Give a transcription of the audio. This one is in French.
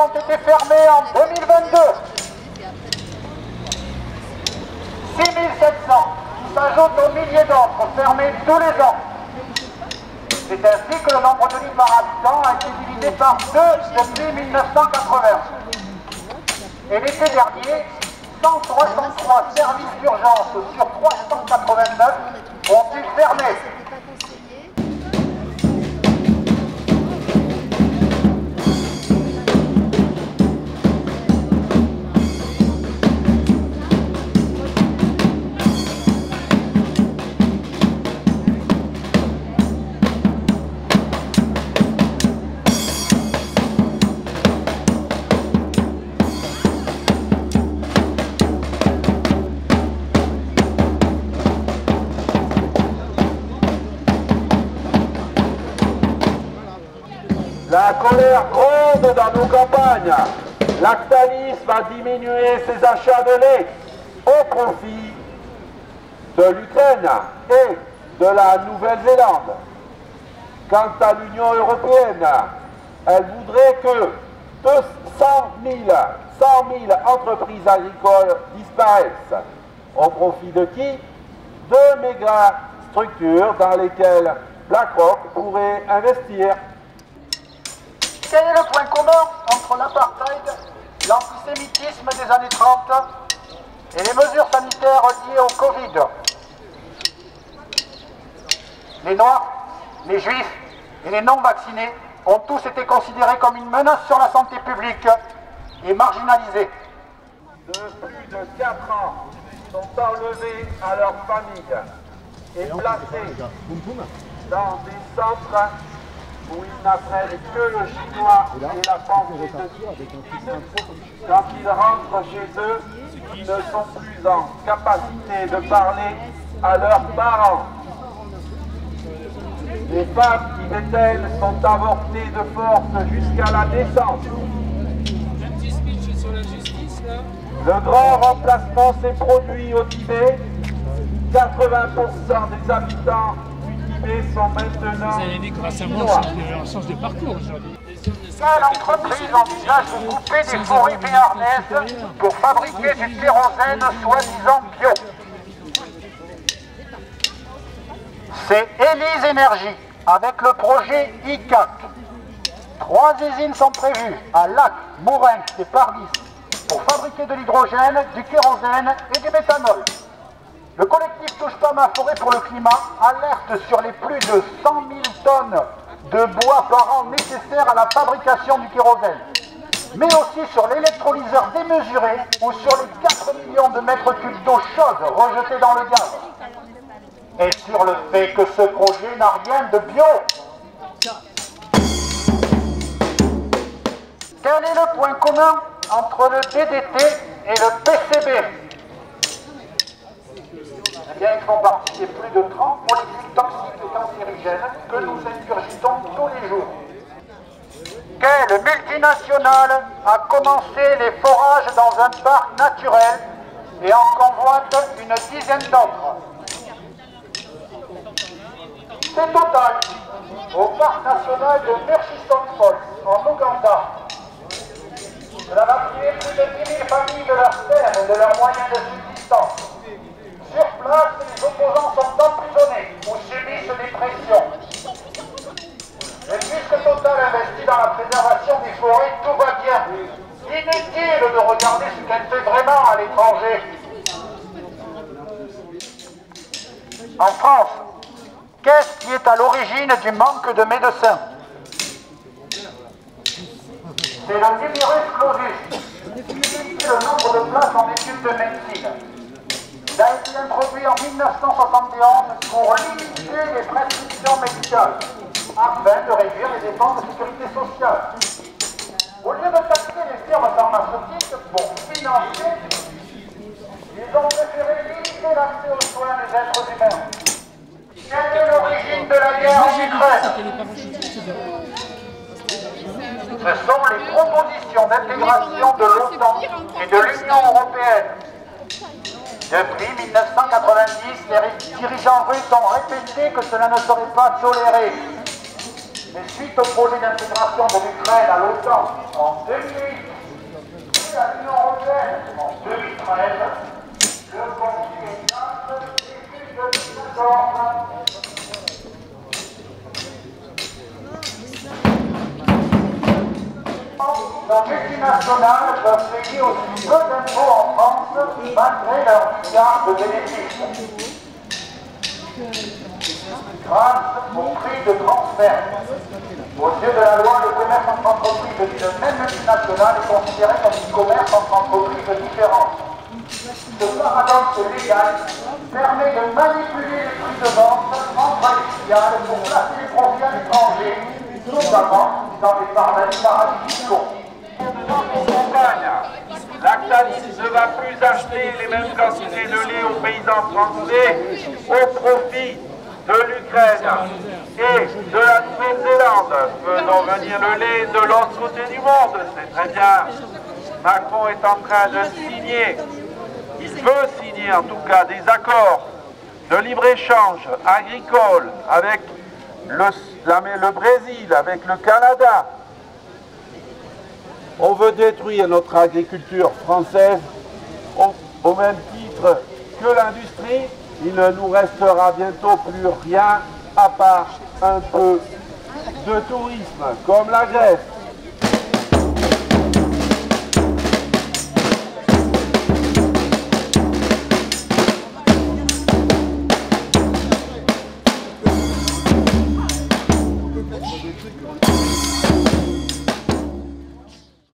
ont été fermées en 2022. 6700 qui s'ajoutent aux milliers d'autres fermées tous les ans. C'est ainsi que le nombre de lits par habitant a été divisé par 2 depuis 1980. Et l'été dernier, 163 services d'urgence sur 389 ont dû fermer. La colère gronde dans nos campagnes. Lactalis va diminuer ses achats de lait au profit de l'Ukraine et de la Nouvelle-Zélande. Quant à l'Union européenne, elle voudrait que 100 000 entreprises agricoles disparaissent. Au profit de qui? De méga structures dans lesquelles BlackRock pourrait investir. Quel est le point commun entre l'apartheid, l'antisémitisme des années 30 et les mesures sanitaires liées au Covid? Les Noirs, les Juifs et les non-vaccinés ont tous été considérés comme une menace sur la santé publique et marginalisés. De plus de 4 ans sont enlevés à leur famille et placés dans des centres où ils n'apprennent que le chinois et la pensée de quand ils rentrent chez eux, ils ne sont plus en capacité de parler à leurs parents. Les femmes qui détiennent sont avortées de force jusqu'à la naissance. Le grand remplacement s'est produit au Tibet. 80% des habitants sont maintenant. Vous avez vu grâce à moi, on change de parcours aujourd'hui. Quelle entreprise envisage de couper des forêts béarnaises pour fabriquer du kérosène soi-disant bio? C'est Élise Énergie avec le projet ICAC. 3 usines sont prévues à Lac, Mourenx et Pardis pour fabriquer de l'hydrogène, du kérosène et du méthanol. Le collectif Touche pas ma forêt pour le climat alerte sur les plus de 100 000 tonnes de bois par an nécessaires à la fabrication du kérosène, mais aussi sur l'électrolyseur démesuré ou sur les 4 millions de mètres cubes d'eau chaude rejetés dans le gaz. Et sur le fait que ce projet n'a rien de bio. Quel est le point commun entre le DDT et le PCB? Eh bien, ils font partie des plus de 30 molécules toxiques et cancérigènes que nous ingurgitons tous les jours. Quelle multinationale a commencé les forages dans un parc naturel et en convoite une dizaine d'autres? C'est Total, au parc national de Murchison Falls, en Ouganda. Cela va priver plus de 10 000 familles de leurs terres et de leurs moyens de subsistance. Sur place, les opposants sont emprisonnés ou subissent des pressions. Et puisque Total investit dans la préservation des forêts, tout va bien. Inutile de regarder ce qu'elle fait vraiment à l'étranger. En France, qu'est-ce qui est à l'origine du manque de médecins? C'est le numerus clausus, qui limite le nombre de places en études de médecine. Il a été introduit en 1971 pour limiter les prescriptions médicales, afin de réduire les dépenses de sécurité sociale. Au lieu de taxer les firmes pharmaceutiques pour financer, ils ont préféré limiter l'accès aux soins des êtres humains. Quelle est l'origine de la guerre en Ukraine? Ce sont les propositions d'intégration de l'OTAN et de l'Union européenne. Depuis 1990, les dirigeants russes ont répété que cela ne serait pas toléré. Mais suite au projet d'intégration de l'Ukraine à l'OTAN en 2008 et à l'Union européenne en 2013, le conflit est simple et de 2014. Les multinationales peuvent payer aussi peu d'impôts en France malgré leur milliard de bénéfices. Grâce au prix de transfert. Aux yeux de la loi, le commerce entre entreprises d'une même multinationale est considéré comme un commerce entre entreprises différentes. Ce paradoxe légal permet de manipuler les prix de vente entre les filiales pour placer les profits à l'étranger, notamment dans les paradis fiscaux. Lactalis ne va plus acheter les mêmes quantités de lait aux paysans français au profit de l'Ukraine et de la Nouvelle-Zélande. Faisons venir le lait de l'autre côté du monde, c'est très bien. Macron est en train de signer, il veut signer en tout cas des accords de libre-échange agricole avec le Brésil, avec le Canada. On veut détruire notre agriculture française au même titre que l'industrie. Il ne nous restera bientôt plus rien à part un peu de tourisme, comme la Grèce.